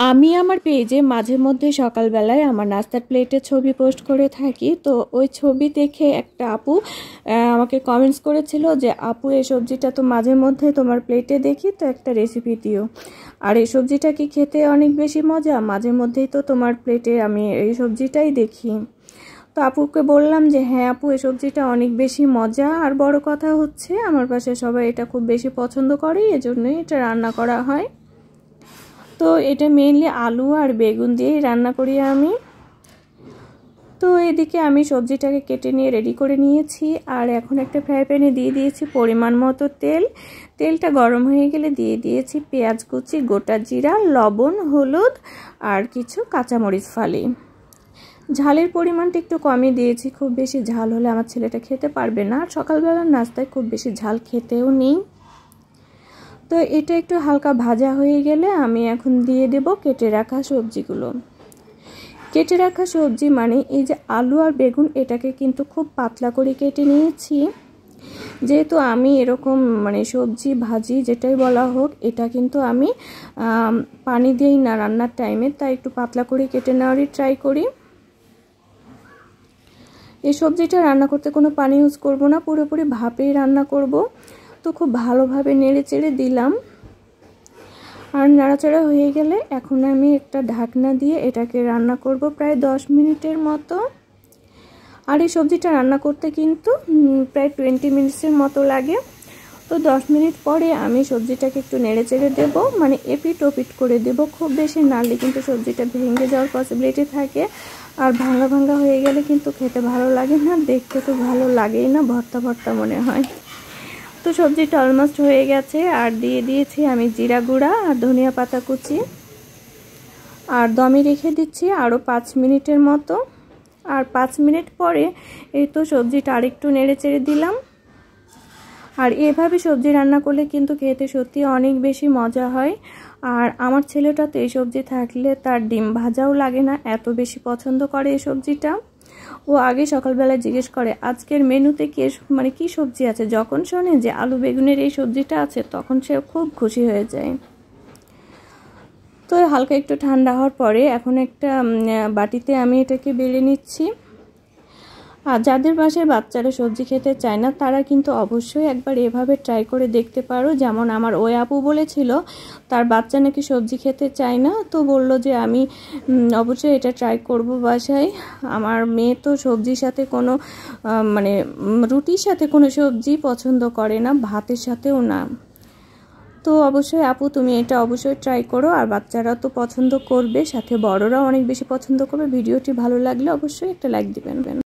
আমি আমার পেজে মাঝে মধ্যে সকালবেলায় আমার নাস্তার প্লেটের ছবি পোস্ট করে থাকি। তো ওই ছবি দেখে একটা আপু আমাকে কমেন্টস করেছিল যে আপু এই সবজিটা তো মাঝে মধ্যে তোমার প্লেটে দেখি, তো একটা রেসিপি দিও। আর এই সবজিটা কি খেতে অনেক বেশি মজা, মাঝে মধ্যেই তো তোমার প্লেটে আমি এই সবজিটাই দেখি। তো আপুকে বললাম যে হ্যাঁ আপু, এই সবজিটা অনেক বেশি মজা, আর বড় কথা হচ্ছে আমার পাশে সবাই এটা খুব বেশি পছন্দ করে, এজন্যই এটা রান্না করা হয়। তো এটা মেইনলি আলু আর বেগুন দিয়েই রান্না করি আমি। তো এদিকে আমি সবজিটাকে কেটে নিয়ে রেডি করে নিয়েছি, আর এখন একটা ফ্রাই প্যানে দিয়ে দিয়েছি পরিমাণ মতো তেল। তেলটা গরম হয়ে গেলে দিয়ে দিয়েছি পেঁয়াজ কুচি, গোটা জিরা, লবণ, হলুদ আর কিছু কাঁচামরিচ ফালি। ঝালের পরিমাণটা একটু কমই দিয়েছি, খুব বেশি ঝাল হলে আমার ছেলেটা খেতে পারবে না, আর সকালবেলার নাস্তায় খুব বেশি ঝাল খেতেও নেই। তো এটা একটু হালকা ভাজা হয়ে গেলে আমি এখন দিয়ে দেব কেটে রাখা সবজিগুলো। কেটে রাখা সবজি মানে এই যে আলু আর বেগুন, এটাকে কিন্তু খুব পাতলা করে কেটে নিয়েছি। যেহেতু আমি এরকম মানে সবজি ভাজি যেটাই বলা হোক, এটা কিন্তু আমি পানি দিই না রান্নার টাইমে, তাই একটু পাতলা করে কেটে নেওয়ারই ট্রাই করি। এই সবজিটা রান্না করতে কোনো পানি ইউজ করব না, পুরোপুরি ভাপেই রান্না করব। তো খুব ভালোভাবে নেড়ে চেড়ে দিলাম, আর নাড়াচাড়া হয়ে গেলে এখন আমি একটা ঢাকনা দিয়ে এটাকে রান্না করব প্রায় 10 মিনিটের মতো। আর এই সবজিটা রান্না করতে কিন্তু প্রায় 20 মিনিটসের মতো লাগে। তো 10 মিনিট পরে আমি সবজিটাকে একটু নেড়ে চেড়ে দেবো, মানে এপিট ওপিট করে দেবো। খুব বেশি নাড়লে কিন্তু সবজিটা ভেঙে যাওয়ার পসিবিলিটি থাকে, আর ভাঙা ভাঙা হয়ে গেলে কিন্তু খেতে ভালো লাগে না, দেখতে তো ভালো লাগেই না, ভর্তা ভর্তা মনে হয়। তো সবজিটা অলমোস্ট হয়ে গেছে, আর দিয়ে দিয়েছি আমি জিরা গুঁড়া আর ধনিয়া পাতা কুচি, আর দমে রেখে দিচ্ছি আরও 5 মিনিটের মতো। আর 5 মিনিট পরে এই তো সবজিটা আরেকটু নেড়ে চেড়ে দিলাম। আর এভাবে সবজি রান্না করলে কিন্তু খেতে সত্যি অনেক বেশি মজা হয়। আর আমার ছেলেটা তো এই সবজি থাকলে তার ডিম ভাজাও লাগে না, এত বেশি পছন্দ করে এই সবজিটা। ও আগে সকালবেলায় জিজ্ঞেস করে আজকের মেনুতে মানে কি সবজি আছে। যখন শোনে যে আলু বেগুনের এই সবজিটা আছে, তখন সে খুব খুশি হয়ে যায়। তো হালকা একটু ঠান্ডা হওয়ার পরে এখন একটা বাটিতে আমি এটাকে বেলে নিচ্ছি। আর যাদের বাসায় বাচ্চারা সবজি খেতে চায় না, তারা কিন্তু অবশ্যই একবার এভাবে ট্রাই করে দেখতে পারো। যেমন আমার ওই আপু বলেছিল তার বাচ্চা নাকি সবজি খেতে চায় না, তো বলল যে আমি অবশ্যই এটা ট্রাই করব বাসায়। আমার মেয়ে তো সবজির সাথে কোনো মানে রুটির সাথে কোনো সবজি পছন্দ করে না, ভাতের সাথেও না। তো অবশ্যই আপু তুমি এটা অবশ্যই ট্রাই করো, আর বাচ্চারা তো পছন্দ করবে, সাথে বড়রাও অনেক বেশি পছন্দ করবে। ভিডিওটি ভালো লাগলে অবশ্যই একটা লাইক দিবেন।